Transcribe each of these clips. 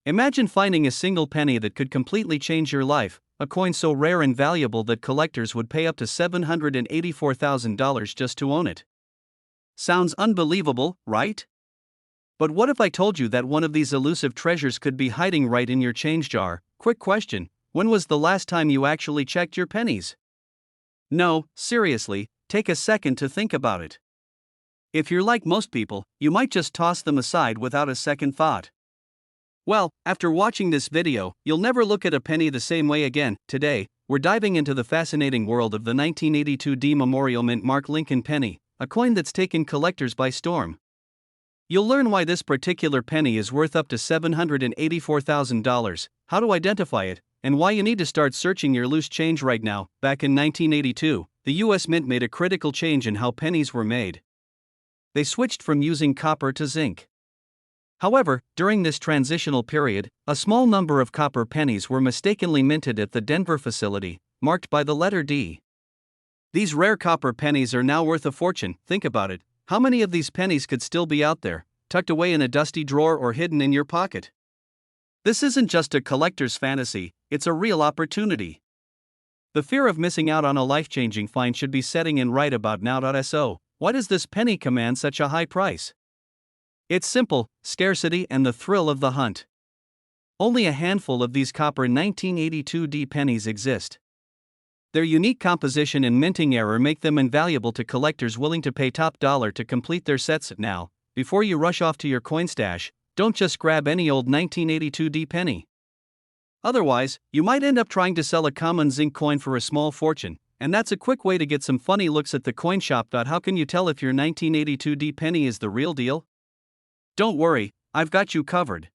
Imagine finding a single penny that could completely change your life, a coin so rare and valuable that collectors would pay up to $784,000 just to own it. Sounds unbelievable, right? But what if I told you that one of these elusive treasures could be hiding right in your change jar? Quick question, when was the last time you actually checked your pennies? No, seriously, take a second to think about it. If you're like most people, you might just toss them aside without a second thought. Well, after watching this video, you'll never look at a penny the same way again. Today, we're diving into the fascinating world of the 1982 D Memorial Mint Mark Lincoln penny, a coin that's taken collectors by storm. You'll learn why this particular penny is worth up to $784,000, how to identify it, and why you need to start searching your loose change right now. Back in 1982, the US Mint made a critical change in how pennies were made. They switched from using copper to zinc. However, during this transitional period, a small number of copper pennies were mistakenly minted at the Denver facility, marked by the letter D. These rare copper pennies are now worth a fortune. Think about it. How many of these pennies could still be out there, tucked away in a dusty drawer or hidden in your pocket? This isn't just a collector's fantasy, it's a real opportunity. The fear of missing out on a life-changing find should be setting in right about now. So, why does this penny command such a high price? It's simple: scarcity and the thrill of the hunt. Only a handful of these copper 1982 D pennies exist. Their unique composition and minting error make them invaluable to collectors willing to pay top dollar to complete their sets. Now, before you rush off to your coin stash, don't just grab any old 1982 D penny. Otherwise, you might end up trying to sell a common zinc coin for a small fortune, and that's a quick way to get some funny looks at the coin shop. How can you tell if your 1982 D penny is the real deal? Don't worry, I've got you covered.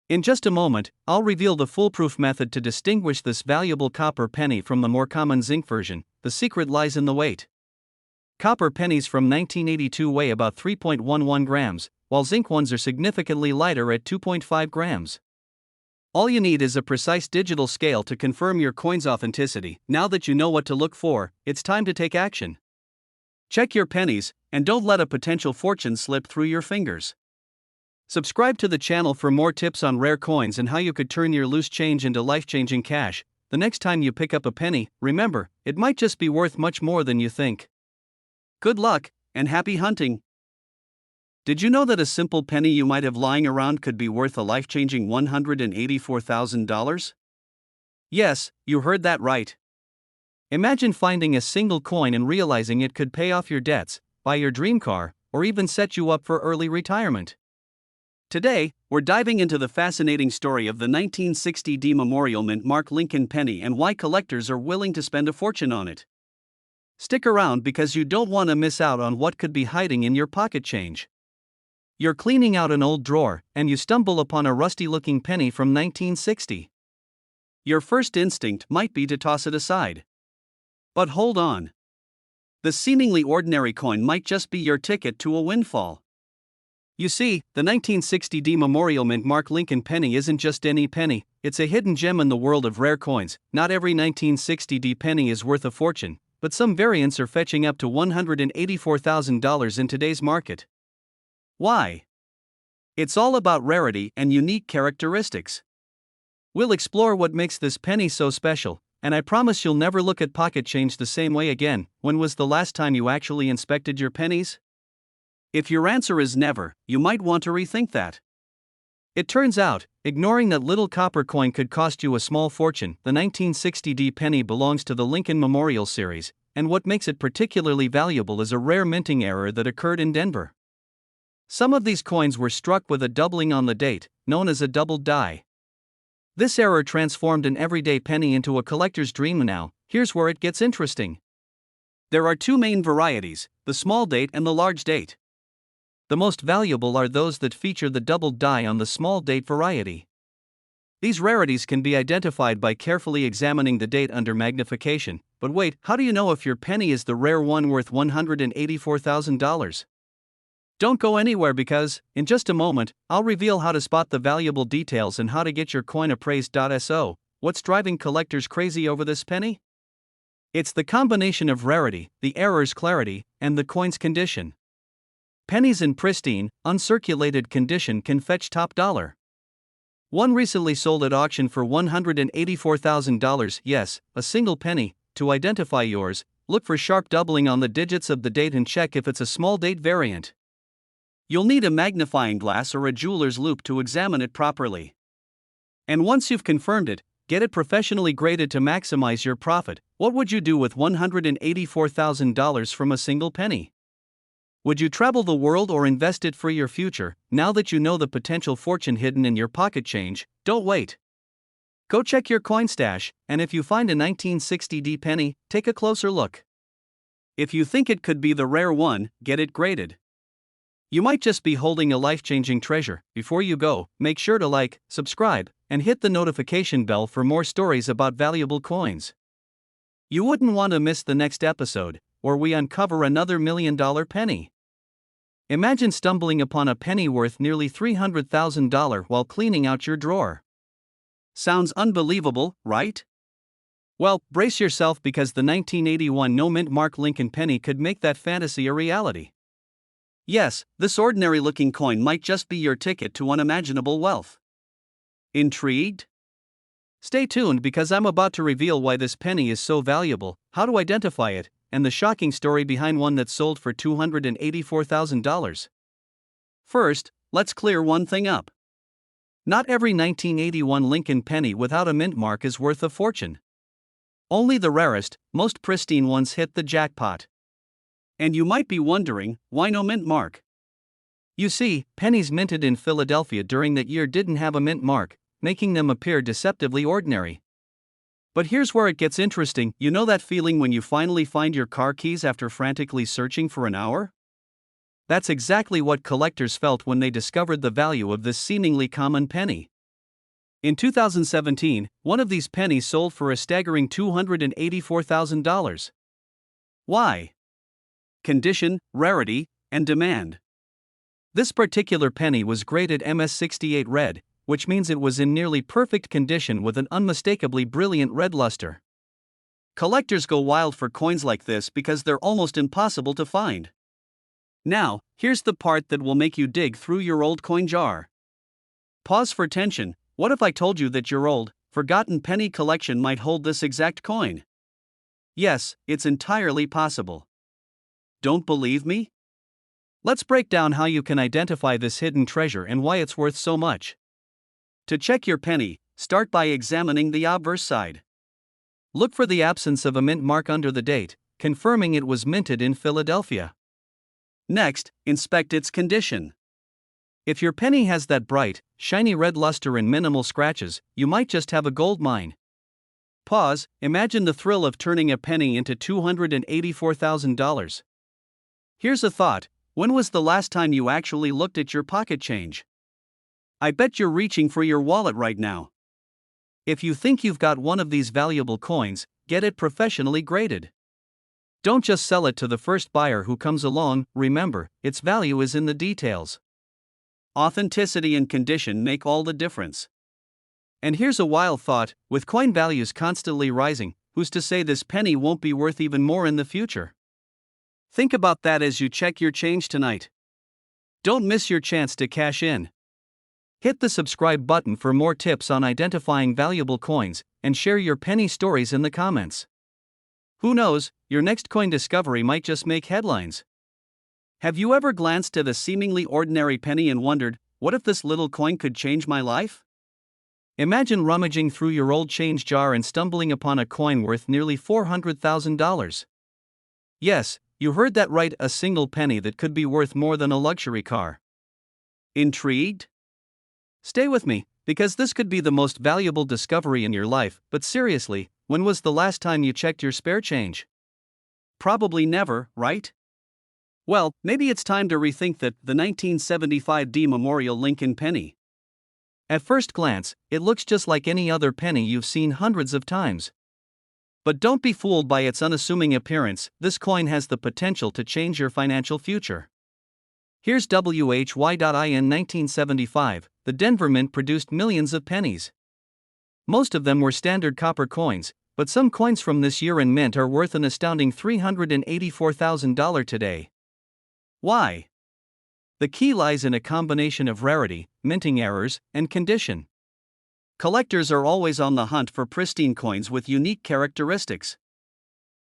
In just a moment, I'll reveal the foolproof method to distinguish this valuable copper penny from the more common zinc version. The secret lies in the weight. Copper pennies from 1982 weigh about 3.11 grams, while zinc ones are significantly lighter at 2.5 grams. All you need is a precise digital scale to confirm your coin's authenticity. Now that you know what to look for, it's time to take action. Check your pennies, and don't let a potential fortune slip through your fingers. Subscribe to the channel for more tips on rare coins and how you could turn your loose change into life-changing cash. The next time you pick up a penny, remember, it might just be worth much more than you think. Good luck, and happy hunting! Did you know that a simple penny you might have lying around could be worth a life-changing $184,000? Yes, you heard that right. Imagine finding a single coin and realizing it could pay off your debts, buy your dream car, or even set you up for early retirement. Today, we're diving into the fascinating story of the 1960 D Memorial Mint Mark Lincoln penny and why collectors are willing to spend a fortune on it. Stick around because you don't want to miss out on what could be hiding in your pocket change. You're cleaning out an old drawer, and you stumble upon a rusty-looking penny from 1960. Your first instinct might be to toss it aside. But hold on. The seemingly ordinary coin might just be your ticket to a windfall. You see, the 1960 D Memorial Mint Mark Lincoln penny isn't just any penny, it's a hidden gem in the world of rare coins. Not every 1960 D penny is worth a fortune, but some variants are fetching up to $184,000 in today's market. Why? It's all about rarity and unique characteristics. We'll explore what makes this penny so special, and I promise you'll never look at pocket change the same way again. When was the last time you actually inspected your pennies? If your answer is never, you might want to rethink that. It turns out, ignoring that little copper coin could cost you a small fortune. The 1960 D penny belongs to the Lincoln Memorial series, and what makes it particularly valuable is a rare minting error that occurred in Denver. Some of these coins were struck with a doubling on the date, known as a doubled die. This error transformed an everyday penny into a collector's dream. Now, here's where it gets interesting. There are two main varieties, the small date and the large date. The most valuable are those that feature the doubled die on the small date variety. These rarities can be identified by carefully examining the date under magnification. But wait, how do you know if your penny is the rare one worth $184,000? Don't go anywhere because, in just a moment, I'll reveal how to spot the valuable details and how to get your coin appraised. So, what's driving collectors crazy over this penny? It's the combination of rarity, the error's clarity, and the coin's condition. Pennies in pristine, uncirculated condition can fetch top dollar. One recently sold at auction for $184,000. Yes, a single penny. To identify yours, look for sharp doubling on the digits of the date and check if it's a small date variant. You'll need a magnifying glass or a jeweler's loupe to examine it properly. And once you've confirmed it, get it professionally graded to maximize your profit. What would you do with $184,000 from a single penny? Would you travel the world or invest it for your future? Now that you know the potential fortune hidden in your pocket change, don't wait. Go check your coin stash, and if you find a 1960 penny, take a closer look. If you think it could be the rare one, get it graded. You might just be holding a life-changing treasure. Before you go, make sure to like, subscribe, and hit the notification bell for more stories about valuable coins. You wouldn't want to miss the next episode, where we uncover another $1 million penny. Imagine stumbling upon a penny worth nearly $300,000 while cleaning out your drawer. Sounds unbelievable, right? Well, brace yourself because the 1981 no-mint mark Lincoln penny could make that fantasy a reality. Yes, this ordinary-looking coin might just be your ticket to unimaginable wealth. Intrigued? Stay tuned because I'm about to reveal why this penny is so valuable, how to identify it, and the shocking story behind one that sold for $284,000. First, let's clear one thing up. Not every 1981 Lincoln penny without a mint mark is worth a fortune. Only the rarest, most pristine ones hit the jackpot. And you might be wondering, why no mint mark? You see, pennies minted in Philadelphia during that year didn't have a mint mark, making them appear deceptively ordinary. But here's where it gets interesting. You know that feeling when you finally find your car keys after frantically searching for an hour? That's exactly what collectors felt when they discovered the value of this seemingly common penny. In 2017, one of these pennies sold for a staggering $284,000. Why? Condition, rarity, and demand. This particular penny was graded MS68 red, which means it was in nearly perfect condition with an unmistakably brilliant red luster. Collectors go wild for coins like this because they're almost impossible to find. Now, here's the part that will make you dig through your old coin jar. Pause for tension. What if I told you that your old, forgotten penny collection might hold this exact coin? Yes, it's entirely possible. Don't believe me? Let's break down how you can identify this hidden treasure and why it's worth so much. To check your penny, start by examining the obverse side. Look for the absence of a mint mark under the date, confirming it was minted in Philadelphia. Next, inspect its condition. If your penny has that bright, shiny red luster and minimal scratches, you might just have a gold mine. Pause, imagine the thrill of turning a penny into $284,000. Here's a thought: when was the last time you actually looked at your pocket change? I bet you're reaching for your wallet right now. If you think you've got one of these valuable coins, get it professionally graded. Don't just sell it to the first buyer who comes along. Remember, its value is in the details. Authenticity and condition make all the difference. And here's a wild thought: with coin values constantly rising, who's to say this penny won't be worth even more in the future? Think about that as you check your change tonight. Don't miss your chance to cash in. Hit the subscribe button for more tips on identifying valuable coins, and share your penny stories in the comments. Who knows, your next coin discovery might just make headlines. Have you ever glanced at a seemingly ordinary penny and wondered, what if this little coin could change my life? Imagine rummaging through your old change jar and stumbling upon a coin worth nearly $400,000. Yes, you heard that right, a single penny that could be worth more than a luxury car. Intrigued? Stay with me, because this could be the most valuable discovery in your life. But seriously, when was the last time you checked your spare change? Probably never, right? Well, maybe it's time to rethink the 1975 Memorial Lincoln penny. At first glance, it looks just like any other penny you've seen hundreds of times. But don't be fooled by its unassuming appearance. This coin has the potential to change your financial future. Here's WHY. In 1975, the Denver Mint produced millions of pennies. Most of them were standard copper coins, but some coins from this year in mint are worth an astounding $384,000 today. Why? The key lies in a combination of rarity, minting errors, and condition. collectors are always on the hunt for pristine coins with unique characteristics.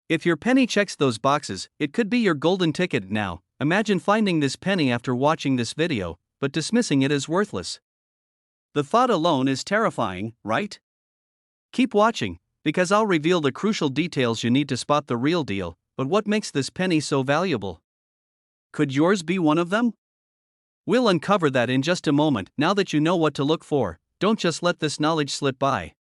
If your penny checks those boxes, it could be your golden ticket now. Imagine finding this penny after watching this video, but dismissing it as worthless. The thought alone is terrifying, right? Keep watching, because I'll reveal the crucial details you need to spot the real deal. But what makes this penny so valuable? Could yours be one of them? We'll uncover that in just a moment. Now that you know what to look for, don't just let this knowledge slip by.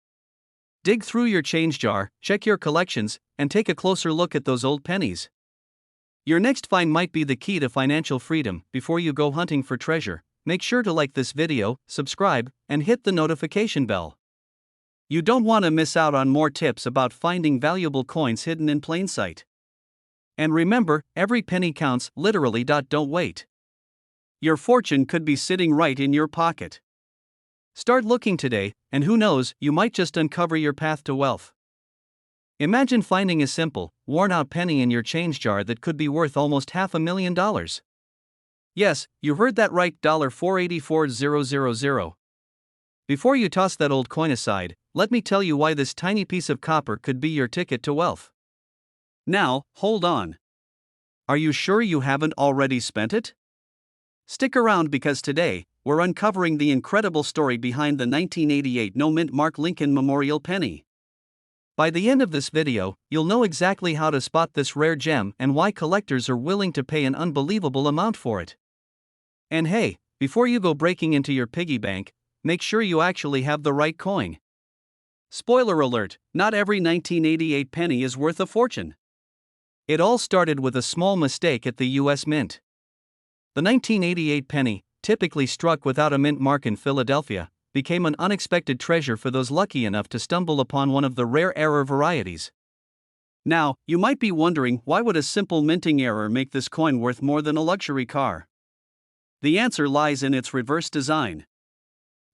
Dig through your change jar, check your collections, and take a closer look at those old pennies. Your next find might be the key to financial freedom. Before you go hunting for treasure, make sure to like this video, subscribe, and hit the notification bell. You don't want to miss out on more tips about finding valuable coins hidden in plain sight. And remember, every penny counts, literally. Don't wait. Your fortune could be sitting right in your pocket. Start looking today, and who knows, you might just uncover your path to wealth. Imagine finding a simple, worn-out penny in your change jar that could be worth almost $500,000. Yes, you heard that right, $484,000. Before you toss that old coin aside, let me tell you why this tiny piece of copper could be your ticket to wealth. Now, hold on. Are you sure you haven't already spent it? Stick around because today, we're uncovering the incredible story behind the 1988 no-mint Mark Lincoln Memorial Penny. By the end of this video, you'll know exactly how to spot this rare gem and why collectors are willing to pay an unbelievable amount for it. And hey, before you go breaking into your piggy bank, make sure you actually have the right coin. Spoiler alert, not every 1988 penny is worth a fortune. It all started with a small mistake at the US Mint. The 1988 penny, typically struck without a mint mark in Philadelphia, became an unexpected treasure for those lucky enough to stumble upon one of the rare error varieties. Now, you might be wondering, why would a simple minting error make this coin worth more than a luxury car? The answer lies in its reverse design.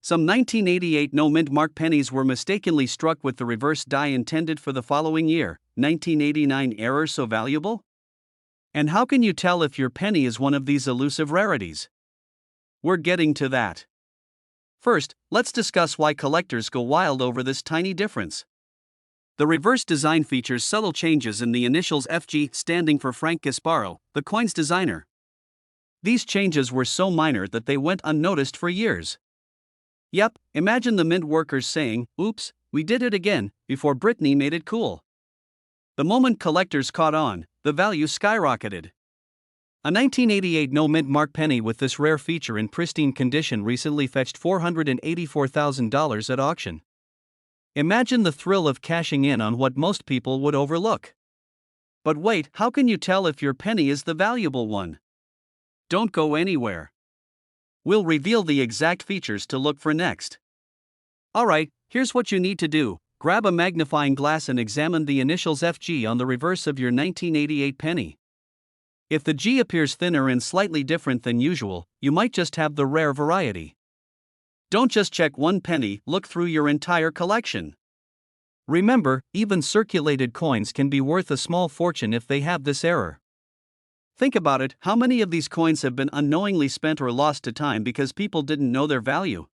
Some 1988 no-mint mark pennies were mistakenly struck with the reverse die intended for the following year. 1989 error so valuable? And how can you tell if your penny is one of these elusive rarities? We're getting to that. First, let's discuss why collectors go wild over this tiny difference. The reverse design features subtle changes in the initials FG, standing for Frank Gasparo, the coin's designer. These changes were so minor that they went unnoticed for years. Yep, imagine the mint workers saying, "Oops, we did it again," before Britney made it cool. The moment collectors caught on, the value skyrocketed. A 1988 no-mint mark penny with this rare feature in pristine condition recently fetched $484,000 at auction. Imagine the thrill of cashing in on what most people would overlook. But wait, how can you tell if your penny is the valuable one? Don't go anywhere. We'll reveal the exact features to look for next. Alright, here's what you need to do. Grab a magnifying glass and examine the initials FG on the reverse of your 1988 penny. If the G appears thinner and slightly different than usual, you might just have the rare variety. Don't just check one penny, look through your entire collection. Remember, even circulated coins can be worth a small fortune if they have this error. Think about it, how many of these coins have been unknowingly spent or lost to time because people didn't know their value?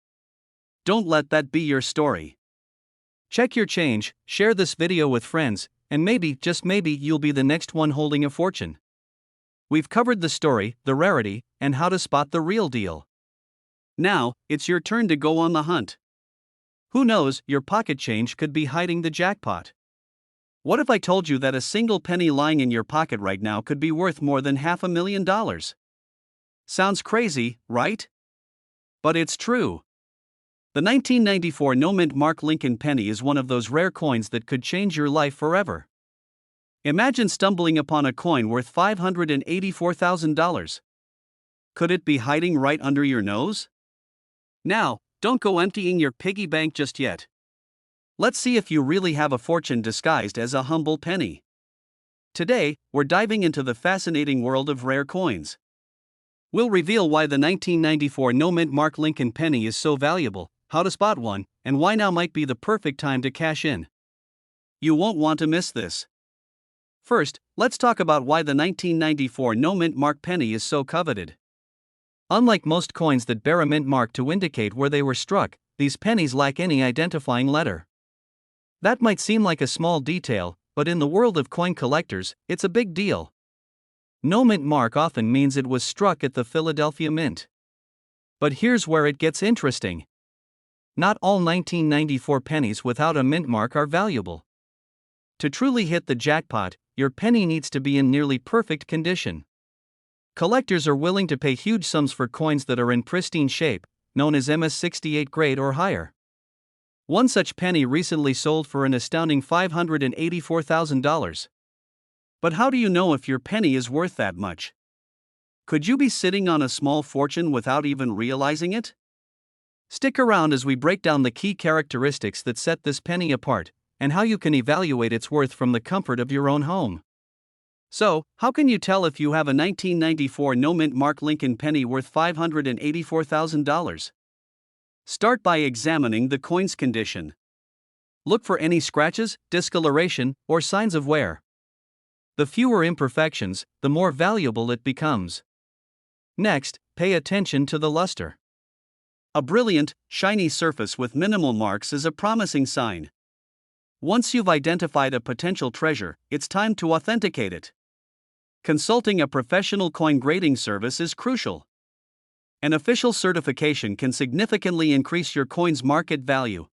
Don't let that be your story. Check your change, share this video with friends, and maybe, just maybe, you'll be the next one holding a fortune. We've covered the story, the rarity, and how to spot the real deal. Now, it's your turn to go on the hunt. Who knows, your pocket change could be hiding the jackpot. What if I told you that a single penny lying in your pocket right now could be worth more than $500,000? Sounds crazy, right? But it's true. The 1994 no-mint Mark Lincoln penny is one of those rare coins that could change your life forever. Imagine stumbling upon a coin worth $584,000. Could it be hiding right under your nose? Now, don't go emptying your piggy bank just yet. Let's see if you really have a fortune disguised as a humble penny. Today, we're diving into the fascinating world of rare coins. We'll reveal why the 1994 no-mint Mark Lincoln penny is so valuable, how to spot one, and why now might be the perfect time to cash in. You won't want to miss this. First, let's talk about why the 1994 no-mint mark penny is so coveted. Unlike most coins that bear a mint mark to indicate where they were struck, these pennies lack any identifying letter. That might seem like a small detail, but in the world of coin collectors, it's a big deal. No mint mark often means it was struck at the Philadelphia Mint. But here's where it gets interesting. Not all 1994 pennies without a mint mark are valuable. To truly hit the jackpot, your penny needs to be in nearly perfect condition. Collectors are willing to pay huge sums for coins that are in pristine shape, known as MS68 grade or higher. One such penny recently sold for an astounding $584,000. But how do you know if your penny is worth that much? Could you be sitting on a small fortune without even realizing it? Stick around as we break down the key characteristics that set this penny apart, and how you can evaluate its worth from the comfort of your own home. So, how can you tell if you have a 1994 no-mint mark Lincoln penny worth $584,000? Start by examining the coin's condition. Look for any scratches, discoloration, or signs of wear. The fewer imperfections, the more valuable it becomes. Next, pay attention to the luster. A brilliant, shiny surface with minimal marks is a promising sign. Once you've identified a potential treasure, it's time to authenticate it. Consulting a professional coin grading service is crucial. An official certification can significantly increase your coin's market value.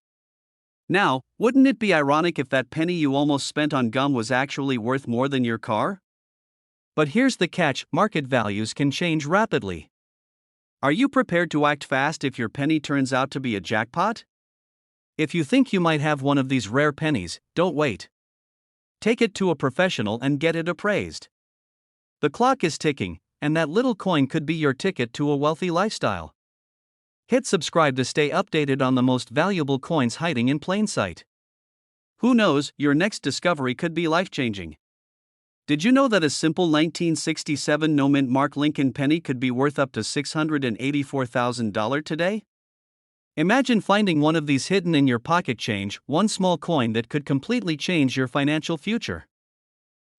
Now, wouldn't it be ironic if that penny you almost spent on gum was actually worth more than your car? But here's the catch: market values can change rapidly. Are you prepared to act fast if your penny turns out to be a jackpot? If you think you might have one of these rare pennies, don't wait. Take it to a professional and get it appraised. The clock is ticking, and that little coin could be your ticket to a wealthy lifestyle. Hit subscribe to stay updated on the most valuable coins hiding in plain sight. Who knows, your next discovery could be life-changing. Did you know that a simple 1967 no-mint mark Lincoln penny could be worth up to $684,000 today? Imagine finding one of these hidden in your pocket change, one small coin that could completely change your financial future.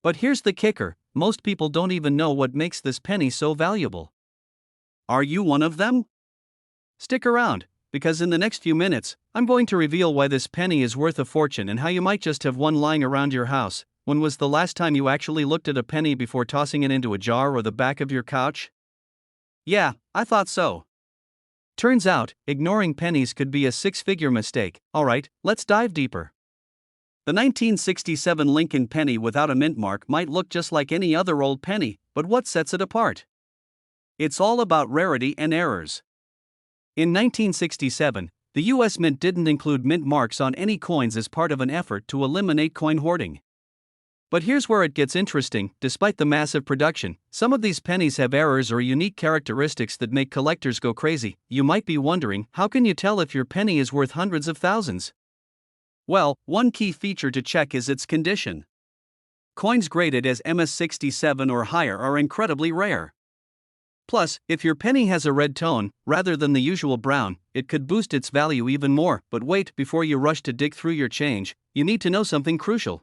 But here's the kicker: most people don't even know what makes this penny so valuable. Are you one of them? Stick around, because in the next few minutes, I'm going to reveal why this penny is worth a fortune and how you might just have one lying around your house. When was the last time you actually looked at a penny before tossing it into a jar or the back of your couch? Yeah, I thought so. Turns out, ignoring pennies could be a six-figure mistake. Alright, let's dive deeper. The 1967 Lincoln penny without a mint mark might look just like any other old penny, but what sets it apart? It's all about rarity and errors. In 1967, the U.S. Mint didn't include mint marks on any coins as part of an effort to eliminate coin hoarding. But here's where it gets interesting: despite the massive production, some of these pennies have errors or unique characteristics that make collectors go crazy. You might be wondering, how can you tell if your penny is worth hundreds of thousands? Well, one key feature to check is its condition. Coins graded as MS67 or higher are incredibly rare. Plus, if your penny has a red tone, rather than the usual brown, it could boost its value even more. But wait, before you rush to dig through your change, you need to know something crucial.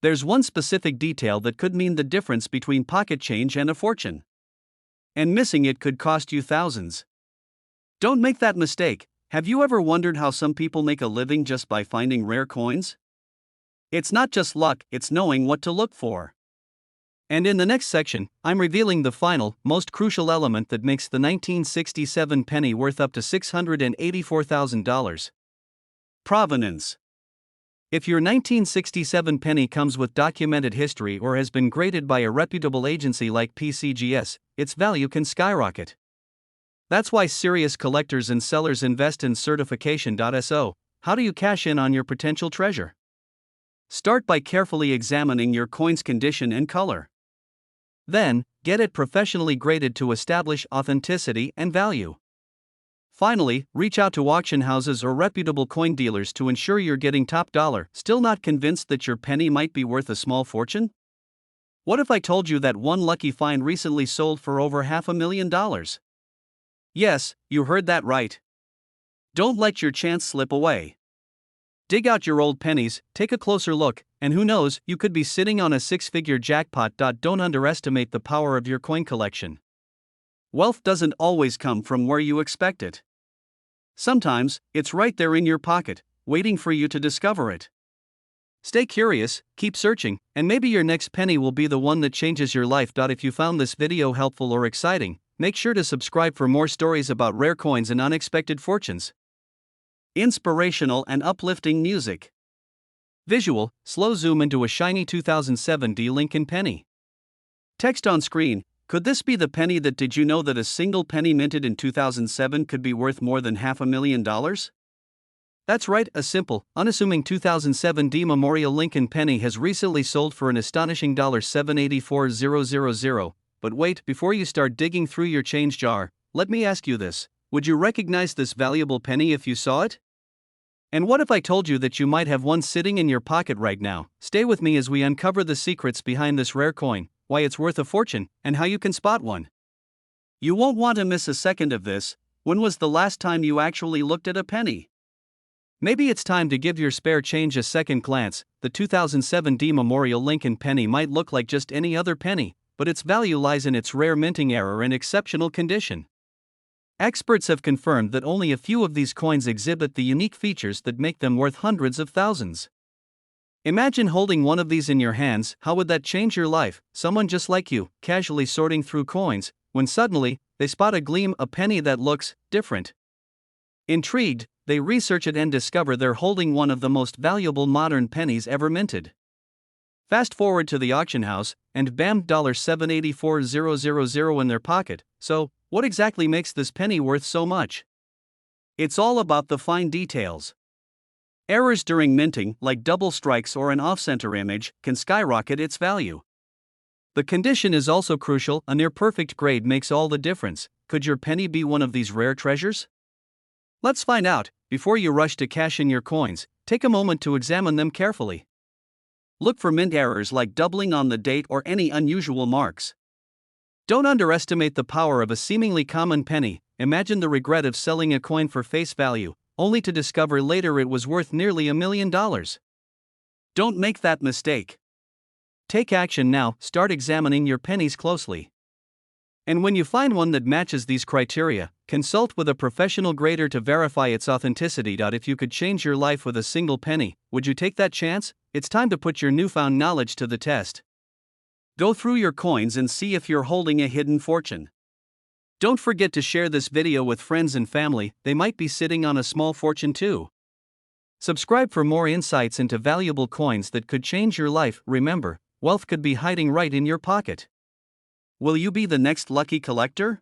There's one specific detail that could mean the difference between pocket change and a fortune. And missing it could cost you thousands. Don't make that mistake. Have you ever wondered how some people make a living just by finding rare coins? It's not just luck, it's knowing what to look for. And in the next section, I'm revealing the final, most crucial element that makes the 1967 penny worth up to $684,000. Provenance. If your 1967 penny comes with documented history or has been graded by a reputable agency like PCGS, its value can skyrocket. That's why serious collectors and sellers invest in certification.so. How do you cash in on your potential treasure? Start by carefully examining your coin's condition and color. Then, get it professionally graded to establish authenticity and value. Finally, reach out to auction houses or reputable coin dealers to ensure you're getting top dollar. Still not convinced that your penny might be worth a small fortune? What if I told you that one lucky find recently sold for over $500,000? Yes, you heard that right. Don't let your chance slip away. Dig out your old pennies, take a closer look, and who knows, you could be sitting on a six-figure jackpot. Don't underestimate the power of your coin collection. Wealth doesn't always come from where you expect it. Sometimes, it's right there in your pocket, waiting for you to discover it. Stay curious, keep searching, and maybe your next penny will be the one that changes your life. If you found this video helpful or exciting, make sure to subscribe for more stories about rare coins and unexpected fortunes. Inspirational and uplifting music. Visual, slow zoom into a shiny 2007 Lincoln penny. Text on screen, could this be the penny that did you know that a single penny minted in 2007 could be worth more than $500,000? That's right, a simple, unassuming 2007 Memorial Lincoln penny has recently sold for an astonishing $784,000. But wait, before you start digging through your change jar, let me ask you this: would you recognize this valuable penny if you saw it? And what if I told you that you might have one sitting in your pocket right now? Stay with me as we uncover the secrets behind this rare coin, why it's worth a fortune, and how you can spot one. You won't want to miss a second of this. When was the last time you actually looked at a penny? Maybe it's time to give your spare change a second glance. The 2007 Memorial Lincoln penny might look like just any other penny, but its value lies in its rare minting error and exceptional condition. Experts have confirmed that only a few of these coins exhibit the unique features that make them worth hundreds of thousands. Imagine holding one of these in your hands. How would that change your life? Someone just like you, casually sorting through coins, when suddenly, they spot a gleam, a penny that looks different. Intrigued, they research it and discover they're holding one of the most valuable modern pennies ever minted. Fast forward to the auction house, and bam, $784,000 in their pocket. So, what exactly makes this penny worth so much? It's all about the fine details. Errors during minting, like double strikes or an off-center image, can skyrocket its value. The condition is also crucial. A near-perfect grade makes all the difference. Could your penny be one of these rare treasures? Let's find out. Before you rush to cash in your coins, take a moment to examine them carefully. Look for mint errors like doubling on the date or any unusual marks. Don't underestimate the power of a seemingly common penny. Imagine the regret of selling a coin for face value, only to discover later it was worth nearly $1 million. Don't make that mistake. Take action now. Start examining your pennies closely. And when you find one that matches these criteria, consult with a professional grader to verify its authenticity. If you could change your life with a single penny, would you take that chance? It's time to put your newfound knowledge to the test. Go through your coins and see if you're holding a hidden fortune. Don't forget to share this video with friends and family. They might be sitting on a small fortune too. Subscribe for more insights into valuable coins that could change your life. Remember, wealth could be hiding right in your pocket. Will you be the next lucky collector?